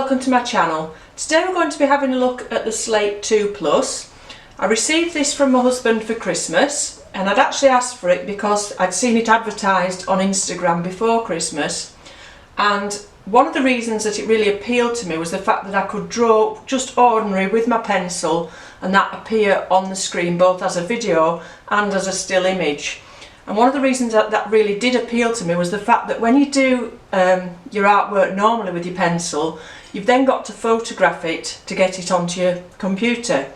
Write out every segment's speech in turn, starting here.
welcome to my channel. Today we're going to be having a look at the Slate 2 Plus. I received this from my husband for Christmas, and I'd actually asked for it because I'd seen it advertised on Instagram before Christmas, and one of the reasons that it really appealed to me was the fact that I could draw just ordinary with my pencil and that appear on the screen both as a video and as a still image. And one of the reasons that really did appeal to me was the fact that when you do your artwork normally with your pencil, you've then got to photograph it to get it onto your computer.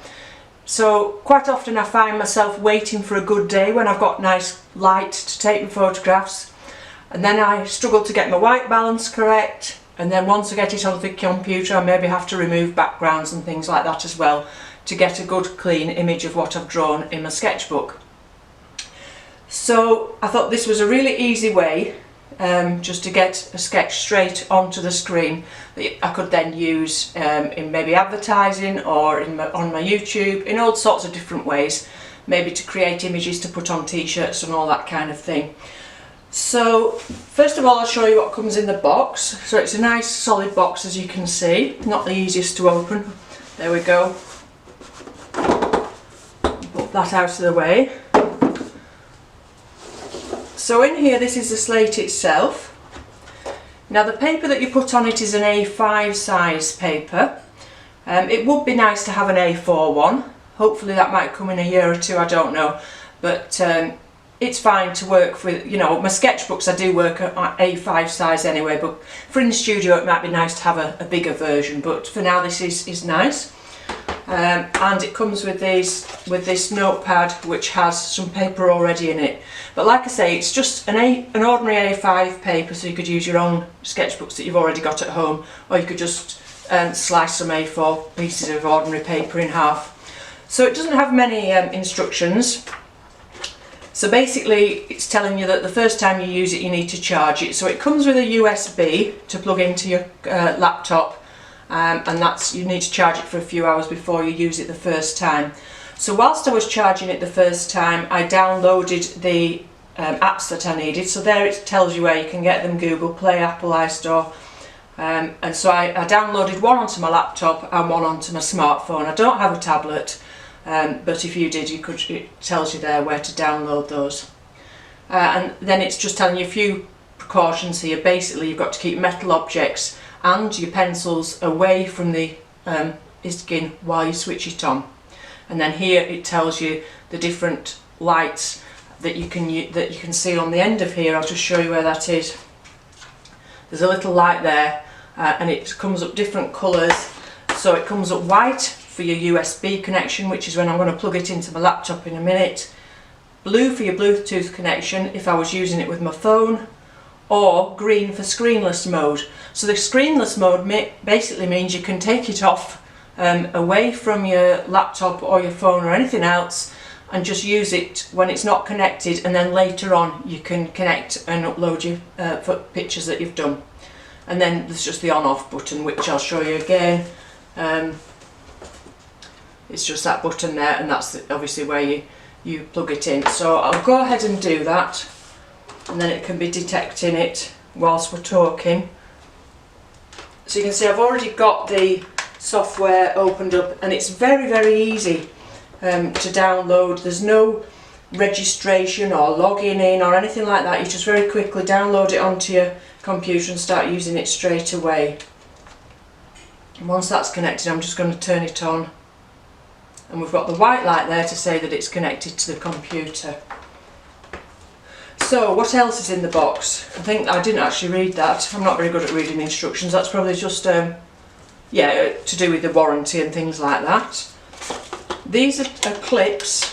So quite often I find myself waiting for a good day when I've got nice light to take my photographs, and then I struggle to get my white balance correct, and then once I get it onto the computer I maybe have to remove backgrounds and things like that as well to get a good clean image of what I've drawn in my sketchbook. So I thought this was a really easy way just to get a sketch straight onto the screen that I could then use in maybe advertising or on my YouTube, in all sorts of different ways, maybe to create images to put on t-shirts and all that kind of thing. So first of all I'll show you what comes in the box. So it's a nice solid box, as you can see, not the easiest to open. There we go. Put that out of the way. So in here, this is the slate itself. Now the paper that you put on it is an A5 size paper. It would be nice to have an A4 one. Hopefully that might come in a year or two, I don't know. But it's fine to work with, you know, my sketchbooks I do work at A5 size anyway, but for in the studio it might be nice to have a bigger version, but for now this is nice. And it comes with this notepad which has some paper already in it. But like I say, it's just an ordinary A5 paper, so you could use your own sketchbooks that you've already got at home, or you could just slice some A4 pieces of ordinary paper in half. So it doesn't have many instructions. So basically it's telling you that the first time you use it you need to charge it. So it comes with a USB to plug into your laptop. And that's, you need to charge it for a few hours before you use it the first time. So whilst I was charging it the first time, I downloaded the apps that I needed. So there it tells you where you can get them: Google Play, Apple iStore. And so I downloaded one onto my laptop and one onto my smartphone. I don't have a tablet, but if you did, it tells you there where to download those. And then it's just telling you a few precautions here. Basically, you've got to keep metal objects and your pencils away from the iskn while you switch it on. And then here it tells you the different lights that you can see on the end of here. I'll just show you where that is. There's a little light there, and it comes up different colours. So it comes up white for your USB connection, which is when I'm going to plug it into my laptop in a minute. Blue for your Bluetooth connection if I was using it with my phone. Or green for screenless mode. So the screenless mode basically means you can take it off away from your laptop or your phone or anything else and just use it when it's not connected, and then later on you can connect and upload your pictures that you've done. And then there's just the on-off button, which I'll show you again. It's just that button there, and that's obviously where you plug it in. So I'll go ahead and do that, and then it can be detecting it whilst we're talking. So you can see I've already got the software opened up, and it's very easy to download. There's no registration or logging in or anything like that. You just very quickly download it onto your computer and start using it straight away. And once that's connected, I'm just going to turn it on, and we've got the white light there to say that it's connected to the computer. So what else is in the box? I think I didn't actually read that. I'm not very good at reading instructions. That's probably just yeah, to do with the warranty and things like that. These are clips,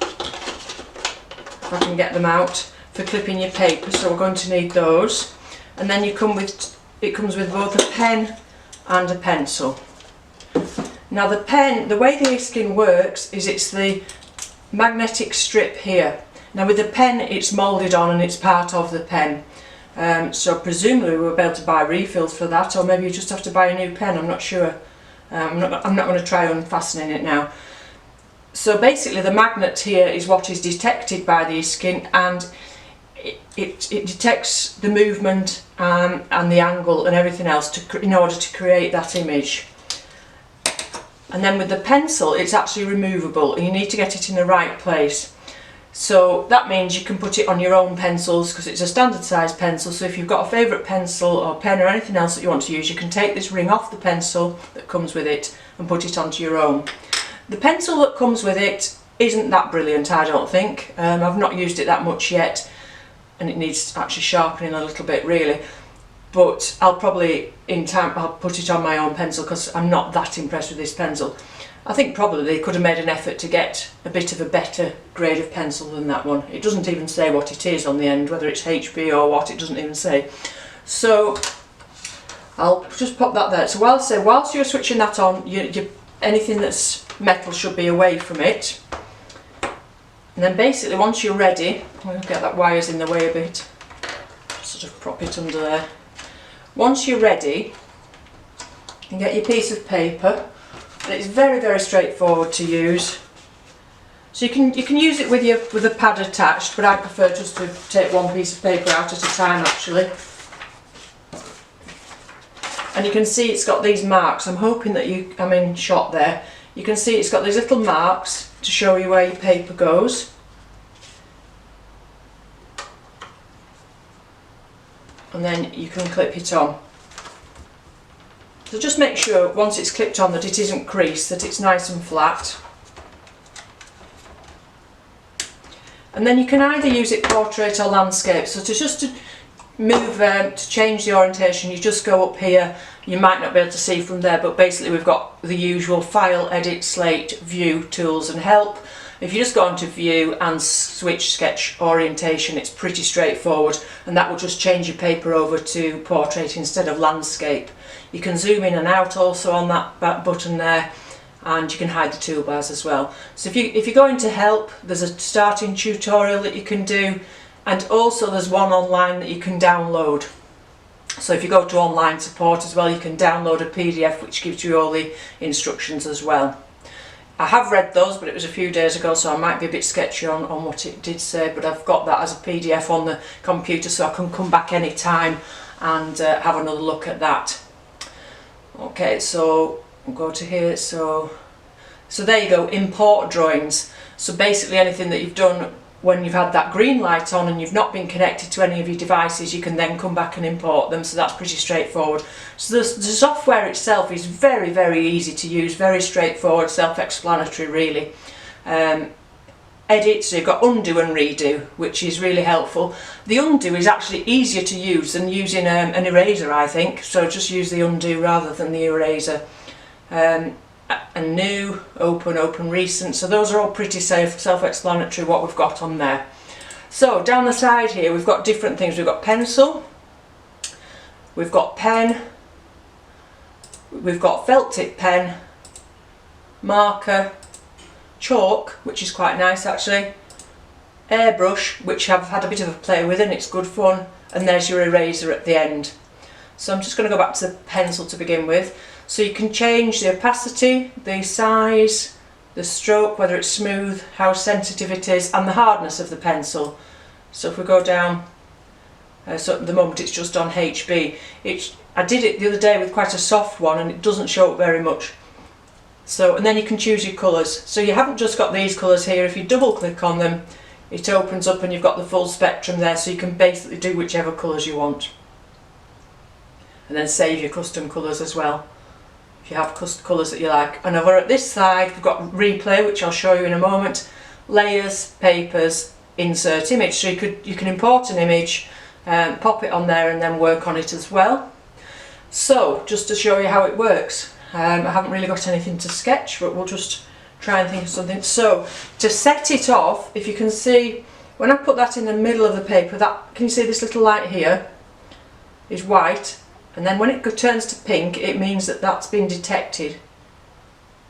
if I can get them out, for clipping your paper, so we're going to need those. And then it comes with both a pen and a pencil. Now the pen, the way the iskn works is it's the magnetic strip here. Now with the pen it's moulded on and it's part of the pen, so presumably we'll be able to buy refills for that, or maybe you just have to buy a new pen, I'm not sure. I'm not going to try unfastening it now. So basically the magnet here is what is detected by the iskn, and it detects the movement and the angle and everything else in order to create that image. And then with the pencil, it's actually removable, and you need to get it in the right place. So that means you can put it on your own pencils, because it's a standard size pencil. So if you've got a favourite pencil or pen or anything else that you want to use, you can take this ring off the pencil that comes with it and put it onto your own. The pencil that comes with it isn't that brilliant, I don't think. I've not used it that much yet, and it needs actually sharpening a little bit really. But I'll probably, in time, I'll put it on my own pencil, because I'm not that impressed with this pencil. I think probably they could have made an effort to get a bit of a better grade of pencil than that one. It doesn't even say what it is on the end, whether it's HB or what, it doesn't even say. So I'll just pop that there. So whilst you're switching that on, anything that's metal should be away from it. And then basically once you're ready, I'll get that wire's in the way a bit, sort of prop it under there. Once you're ready, you get your piece of paper, and it's very, very straightforward to use. So you can use it with a pad attached, but I prefer just to take one piece of paper out at a time actually. And you can see it's got these marks. I'm hoping that I'm in shot there. You can see it's got these little marks to show you where your paper goes. And then you can clip it on. So just make sure once it's clipped on that it isn't creased, that it's nice and flat. And then you can either use it portrait or landscape. So to move, to change the orientation, you just go up here. You might not be able to see from there, but basically we've got the usual File, Edit, Slate, View, Tools and Help. If you just go onto View and switch Sketch Orientation, it's pretty straightforward, and that will just change your paper over to portrait instead of landscape. You can zoom in and out also on that button there, and you can hide the toolbars as well. So if you go into Help, there's a starting tutorial that you can do, and also there's one online that you can download. So if you go to online support as well, you can download a PDF which gives you all the instructions as well. I have read those, but it was a few days ago, so I might be a bit sketchy on what it did say, but I've got that as a PDF on the computer, so I can come back any time and have another look at that. Okay, so we'll go to here. So there you go, import drawings. So basically anything that you've done when you've had that green light on and you've not been connected to any of your devices, you can then come back and import them. So that's pretty straightforward. So the software itself is very, very easy to use, very straightforward, self-explanatory really. Edit, so you've got undo and redo, which is really helpful. The undo is actually easier to use than using an eraser, I think, so just use the undo rather than the eraser. And new, open, recent, so those are all pretty self-explanatory what we've got on there. So down the side here we've got different things. We've got pencil, we've got pen, we've got felt tip pen, marker, chalk, which is quite nice actually, airbrush, which I've had a bit of a play with and it's good fun, and there's your eraser at the end. So I'm just going to go back to the pencil to begin with. So you can change the opacity, the size, the stroke, whether it's smooth, how sensitive it is, and the hardness of the pencil. So if we go down, so at the moment it's just on HB. I did it the other day with quite a soft one and it doesn't show up very much. So, and then you can choose your colours. So you haven't just got these colours here. If you double click on them, it opens up and you've got the full spectrum there, so you can basically do whichever colours you want. And then save your custom colours as well, if you have colours that you like. And over at this side we've got replay, which I'll show you in a moment, layers, papers, insert image. So you can import an image, pop it on there and then work on it as well. So just to show you how it works, I haven't really got anything to sketch, but we'll just try and think of something. So to set it off, if you can see, when I put that in the middle of the paper, can you see this little light here is white, and then when it turns to pink, it means that that's been detected.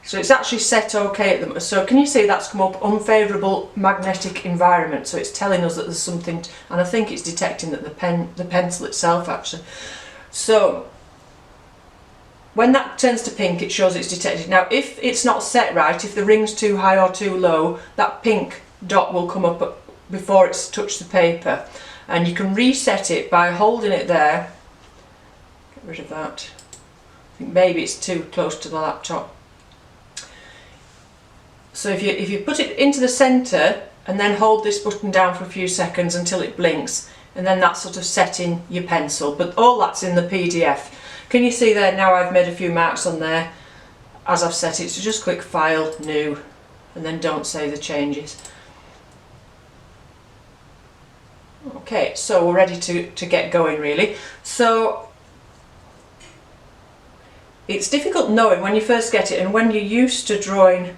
So it's actually set okay at the moment. So can you see that's come up, unfavourable magnetic environment, so it's telling us that there's something, and I think it's detecting that the pencil itself actually. So when that turns to pink, it shows it's detected. Now if it's not set right, if the ring's too high or too low, that pink dot will come up before it's touched the paper. and you can reset it by holding it there. Get rid of that. I think maybe it's too close to the laptop. So if you put it into the centre and then hold this button down for a few seconds until it blinks, and then that's sort of setting your pencil. But all that's in the PDF. Can you see there now I've made a few marks on there as I've set it, so just click File, New, and then don't save the changes. Okay, so we're ready to get going really. So it's difficult knowing when you first get it and when you're used to drawing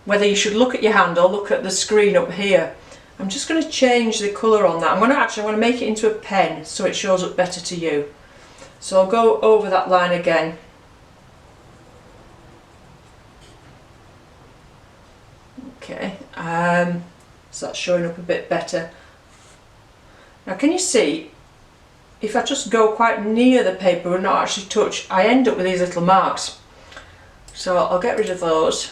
whether you should look at your hand or look at the screen up here. I'm just going to change the colour on that. I'm going to make it into a pen so it shows up better to you. So I'll go over that line again. Okay, so that's showing up a bit better. Now can you see, if I just go quite near the paper and not actually touch, I end up with these little marks. So I'll get rid of those.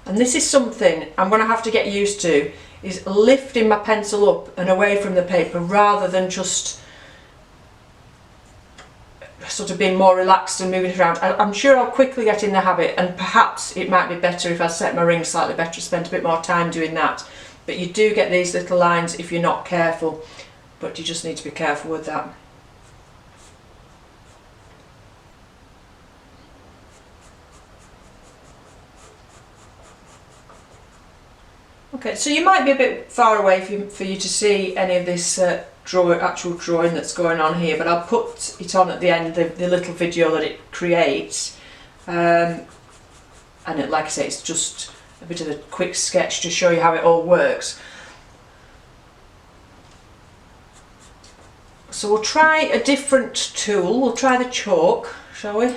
And this is something I'm going to have to get used to, is lifting my pencil up and away from the paper rather than just sort of being more relaxed and moving it around. I'm sure I'll quickly get in the habit, and perhaps it might be better if I set my ring slightly better, spend a bit more time doing that. But you do get these little lines if you're not careful, but you just need to be careful with that. Okay, so you might be a bit far away for you to see any of this actual drawing that's going on here, but I'll put it on at the end, the little video that it creates. And like I say, it's just a bit of a quick sketch to show you how it all works. So we'll try a different tool. We'll try the chalk, shall we?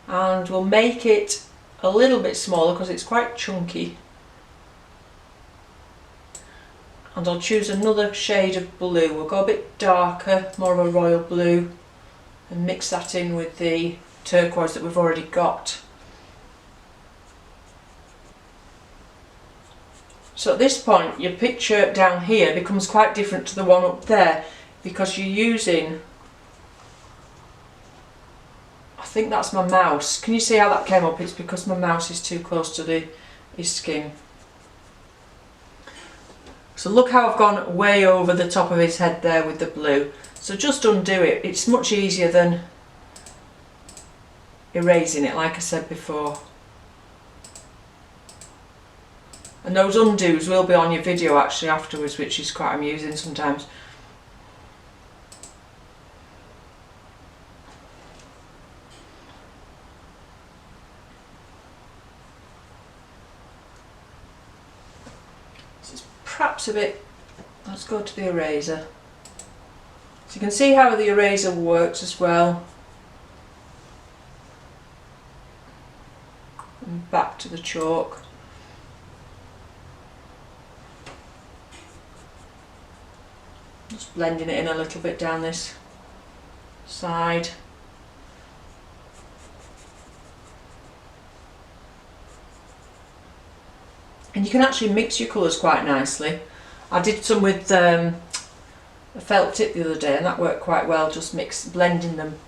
And we'll make it a little bit smaller because it's quite chunky. And I'll choose another shade of blue. We'll go a bit darker, more of a royal blue, and mix that in with the turquoise that we've already got. So at this point your picture down here becomes quite different to the one up there, because you're using, I think that's my mouse. Can you see how that came up? It's because my mouse is too close to the iskn. So look how I've gone way over the top of his head there with the blue. So just undo it. It's much easier than erasing it, like I said before. And those undos will be on your video actually afterwards, which is quite amusing sometimes. Perhaps a bit, let's go to the eraser. So you can see how the eraser works as well. And back to the chalk. Just blending it in a little bit down this side. And you can actually mix your colours quite nicely. I did some with a felt tip the other day and that worked quite well, just blending them.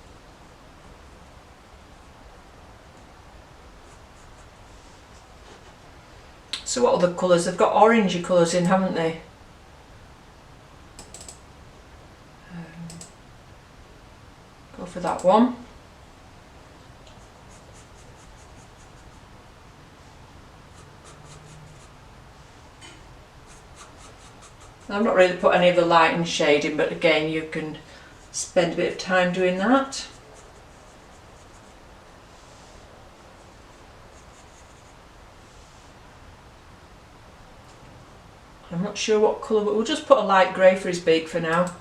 So what other colours? They've got orangey colours in, haven't they? Go for that one. I've not really put any of the light and shade in, but again you can spend a bit of time doing that. I'm not sure what colour, but we'll just put a light grey for his beak for now.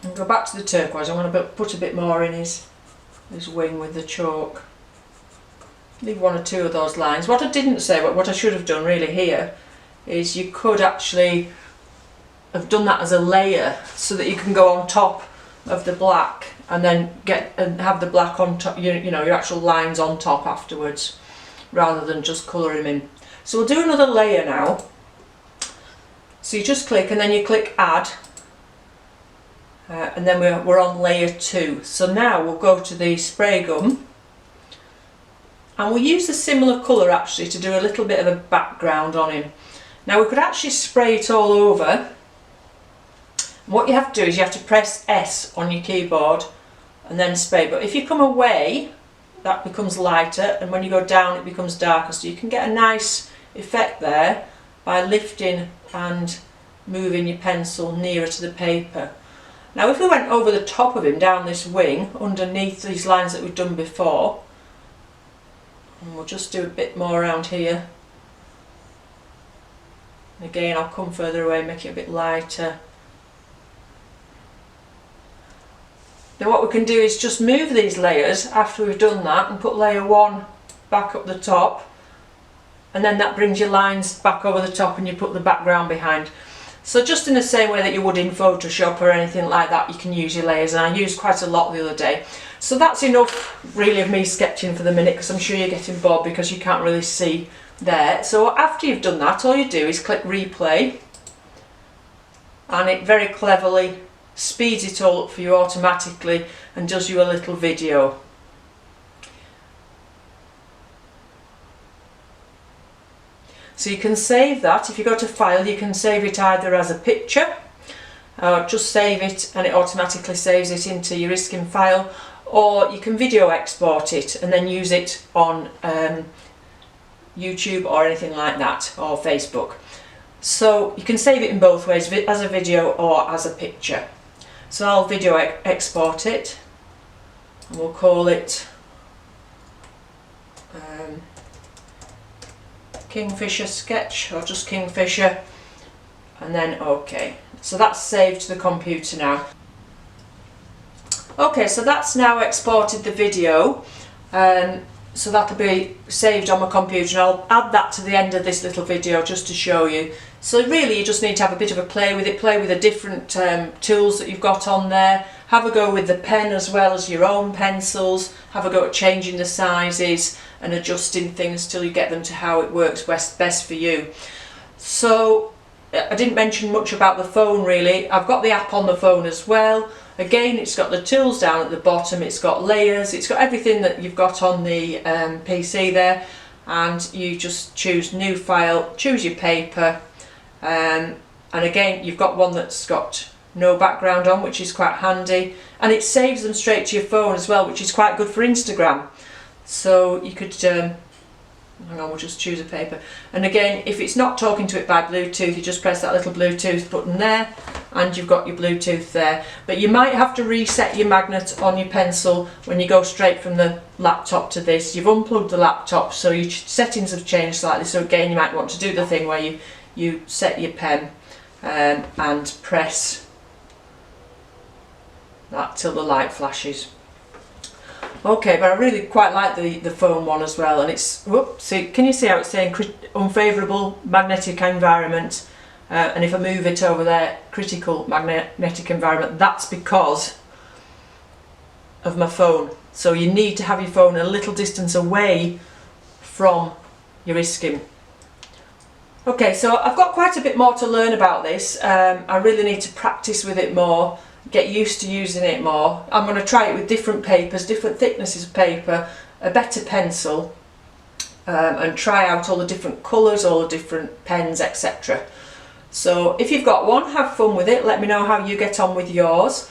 And go back to the turquoise. I'm going to put a bit more in his wing with the chalk. Leave one or two of those lines. What I didn't say, but what I should have done really here, is you could actually have done that as a layer so that you can go on top of the black and then have the black on top, you know, your actual lines on top afterwards, rather than just colour them in. So we'll do another layer now. So you just click and then you click add, and then we're on layer 2. So now we'll go to the spray gum and we'll use a similar colour actually to do a little bit of a background on him. Now we could actually spray it all over. What you have to do is you have to press S on your keyboard and then spray, but if you come away that becomes lighter, and when you go down it becomes darker, so you can get a nice effect there by lifting and moving your pencil nearer to the paper. Now if we went over the top of him down this wing underneath these lines that we've done before, and we'll just do a bit more around here, and again I'll come further away, make it a bit lighter. Then what we can do is just move these layers after we've done that and put layer 1 back up the top, and then that brings your lines back over the top and you put the background behind. So just in the same way that you would in Photoshop or anything like that, you can use your layers, and I used quite a lot the other day. So that's enough really of me sketching for the minute, because I'm sure you're getting bored because you can't really see there. So after you've done that, all you do is click replay, and it very cleverly speeds it all up for you automatically and does you a little video. So you can save that. If you go to file, you can save it either as a picture, just save it and it automatically saves it into your iskn file, or you can video export it and then use it on YouTube or anything like that, or Facebook. So you can save it in both ways, as a video or as a picture. So I'll video export it, and we'll call it Kingfisher sketch, or just Kingfisher, and then OK. So that's saved to the computer now. OK, so that's now exported the video, so that'll be saved on my computer, and I'll add that to the end of this little video just to show you. So really you just need to have a bit of a play with it, play with the different tools that you've got on there, have a go with the pen as well as your own pencils, have a go at changing the sizes and adjusting things till you get them to how it works best for you. So I didn't mention much about the phone really. I've got the app on the phone as well. Again, it's got the tools down at the bottom, it's got layers, it's got everything that you've got on the PC there, and you just choose new file, choose your paper, and again you've got one that's got no background on, which is quite handy, and it saves them straight to your phone as well, which is quite good for Instagram. So you could hang on, we'll just choose a paper, and again if it's not talking to it by Bluetooth, you just press that little Bluetooth button there and you've got your Bluetooth there. But you might have to reset your magnet on your pencil when you go straight from the laptop to this. You've unplugged the laptop, so your settings have changed slightly, so again you might want to do the thing where you set your pen and press that till the light flashes. Okay, but I really quite like the phone one as well, and it's, whoops, see, can you see how it's saying unfavourable magnetic environment, and if I move it over there, critical magnetic environment, that's because of my phone. So you need to have your phone a little distance away from your iskn. Okay, so I've got quite a bit more to learn about this. I really need to practice with it more, get used to using it more. I'm going to try it with different papers, different thicknesses of paper, a better pencil, and try out all the different colours, all the different pens, etc. So if you've got one, have fun with it, let me know how you get on with yours.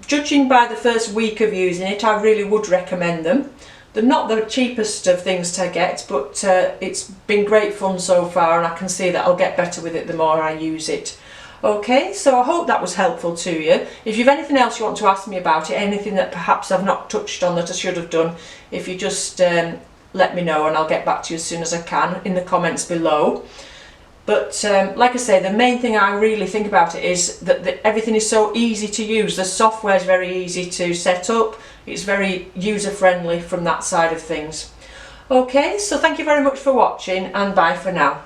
Judging by the first week of using it, I really would recommend them. They're not the cheapest of things to get, but it's been great fun so far, and I can see that I'll get better with it the more I use it. Okay, so I hope that was helpful to you. If you've anything else you want to ask me about it, anything that perhaps I've not touched on that I should have done, if you just let me know and I'll get back to you as soon as I can in the comments below. But like I say, the main thing I really think about it is that everything is so easy to use. The software is very easy to set up. It's very user-friendly from that side of things. Okay, so thank you very much for watching, and bye for now.